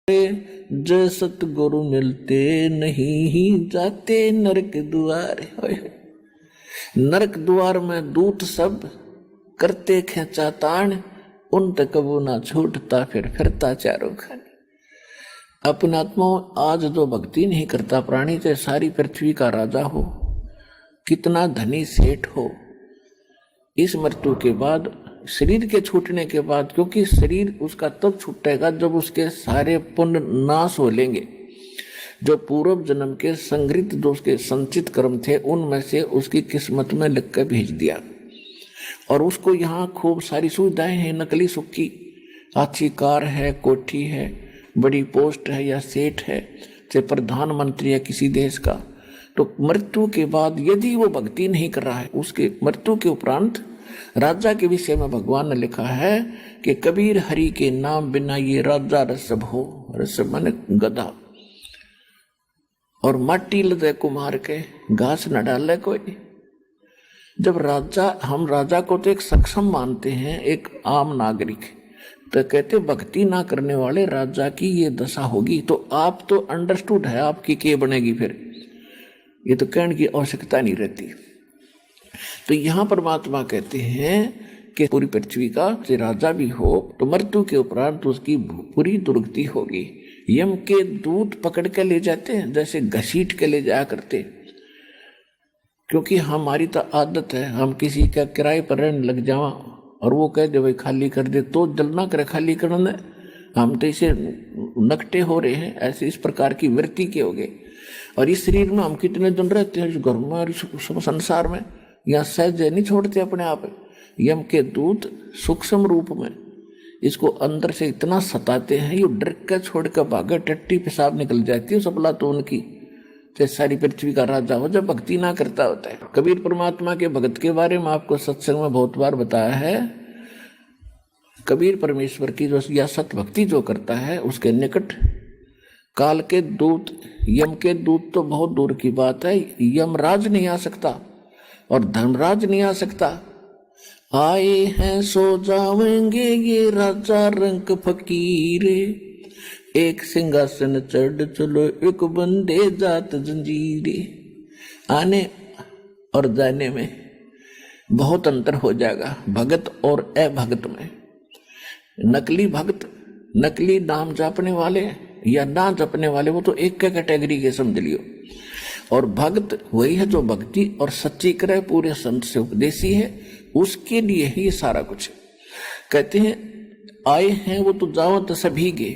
जय सतगुरु मिलते नहीं ही जाते नरक द्वार। नरक द्वार में दूत सब करते खेचा ताण, उन तक वो ना छूटता फिर फिरता चारों खाने। अपने आत्मा आज जो भक्ति नहीं करता प्राणी, चाहे सारी पृथ्वी का राजा हो, कितना धनी सेठ हो, इस मृत्यु के बाद, शरीर के छूटने के बाद, क्योंकि शरीर उसका तब छूटेगा जब उसके सारे पुण्य नाश हो लेंगे। जो पूर्व जन्म के संग्रहित जो उसके संचित कर्म थे, उनमें से उसकी किस्मत में लिख कर भेज दिया, और उसको यहाँ खूब सारी सुविधाएं हैं, नकली सुख की, अच्छी कार है, कोठी है, बड़ी पोस्ट है, या सेठ है, चाहे प्रधानमंत्री है किसी देश का। तो मृत्यु के बाद यदि वो भक्ति नहीं कर रहा है, उसके मृत्यु के उपरांत राजा के विषय में भगवान ने लिखा है कि कबीर हरि के नाम बिना ये राजा रसभ हो। रसभ माने गधा, और माटी लदे कुम्हार के घास न डाले कोई। जब राजा, हम राजा को तो एक सक्षम मानते हैं, एक आम नागरिक, तो कहते भक्ति ना करने वाले राजा की ये दशा होगी। तो आप तो अंडरस्टूड है आपकी क्या बनेगी, फिर ये तो कहने की आवश्यकता नहीं रहती। तो यहाँ परमात्मा कहते हैं कि पूरी पृथ्वी का राजा भी हो तो मृत्यु के उपरांत उसकी पूरी दुर्गति होगी। यम के दूत पकड़ के ले जाते हैं, जैसे घसीट के ले जाया करते, क्योंकि हमारी तो आदत है, हम किसी का किराए पर रहने लग जावा और वो कह दे भाई खाली कर दे, तो जल ना करे खाली करने, हम तो इसे नकटे हो रहे हैं। ऐसे इस प्रकार की वृत्ति के हो गए। और इस शरीर में हम कितने दिन रहते हैं, घर में और संसार में, यहाँ सहज नहीं छोड़ते अपने आप। यम के दूत सूक्ष्म रूप में इसको अंदर से इतना सताते हैं, ये डर के छोड़ कर भागे, टट्टी पेशाब निकल जाती है सबला तो उनकी, चाहे सारी पृथ्वी का राजा हो, जब भक्ति ना करता होता है। कबीर परमात्मा के भगत के बारे में आपको सत्संग में बहुत बार बताया है। कबीर परमेश्वर की जो या सत भक्ति जो करता है, उसके निकट काल के दूत, यम के दूत तो बहुत दूर की बात है, यमराज नहीं आ सकता और धर्मराज नहीं आ सकता। आए हैं सो जावेंगे ये राजा रंग फकीरे, एक सिंहासन चढ़ चलो एक बंदे जात जंजीरे। आने और जाने में बहुत अंतर हो जाएगा, भगत और अभगत में। नकली भक्त, नकली नाम जपने वाले या ना जपने वाले, वो तो एक कैटेगरी के समझ लियो। और भक्त वही है जो भक्ति और सच्ची करे, पूरे संत से उपदेशी है, उसके लिए ही ये सारा कुछ। कहते हैं आए हैं वो तो जाओ तो सभी गे,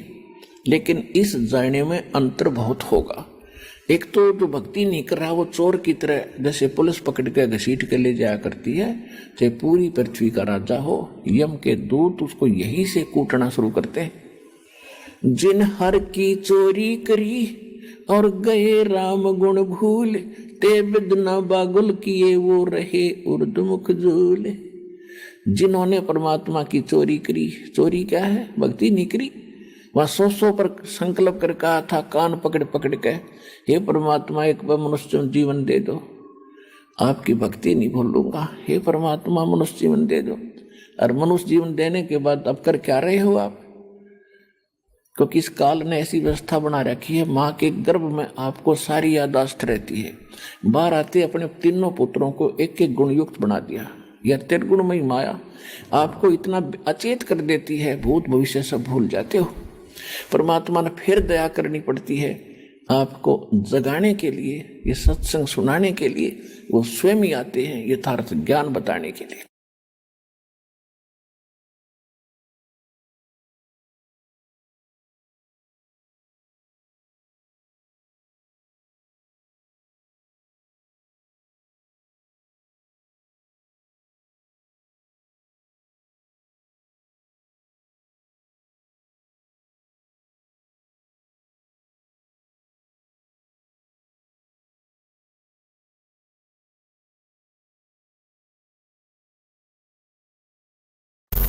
लेकिन इस जाने में अंतर बहुत होगा। एक तो जो भक्ति नहीं कर रहा वो चोर की तरह, जैसे पुलिस पकड़ के घसीट के ले जाया करती है, चाहे पूरी पृथ्वी का राजा हो, यम के दूत उसको यही से कूटना शुरू करते हैं। जिन हर की चोरी करी और गए राम गुण भूल, ते बिदना बागुल किए वो रहे उर्दमुख झूल। जिन्होंने परमात्मा की चोरी करी, चोरी क्या है, भक्ति नहीं करी, वह सौ पर संकल्प कर कहा था, कान पकड़ पकड़ के, हे परमात्मा एक बार मनुष्य जीवन दे दो, आपकी भक्ति नहीं भूलूंगा, हे परमात्मा मनुष्य जीवन दे दो। और मनुष्य जीवन देने के बाद अब कर क्या रहे हो आप, क्योंकि इस काल ने ऐसी व्यवस्था बना रखी है, माँ के गर्भ में आपको सारी यादाश्त रहती है। बाहर आते अपने तीनों पुत्रों को एक एक गुण युक्त बना दिया। यह त्रिगुणमयी माया आपको इतना अचेत कर देती है, भूत भविष्य सब भूल जाते हो। परमात्मा ने फिर दया करनी पड़ती है आपको जगाने के लिए, ये सत्संग सुनाने के लिए। वो स्वयं ही आते हैं यथार्थ ज्ञान बताने के लिए।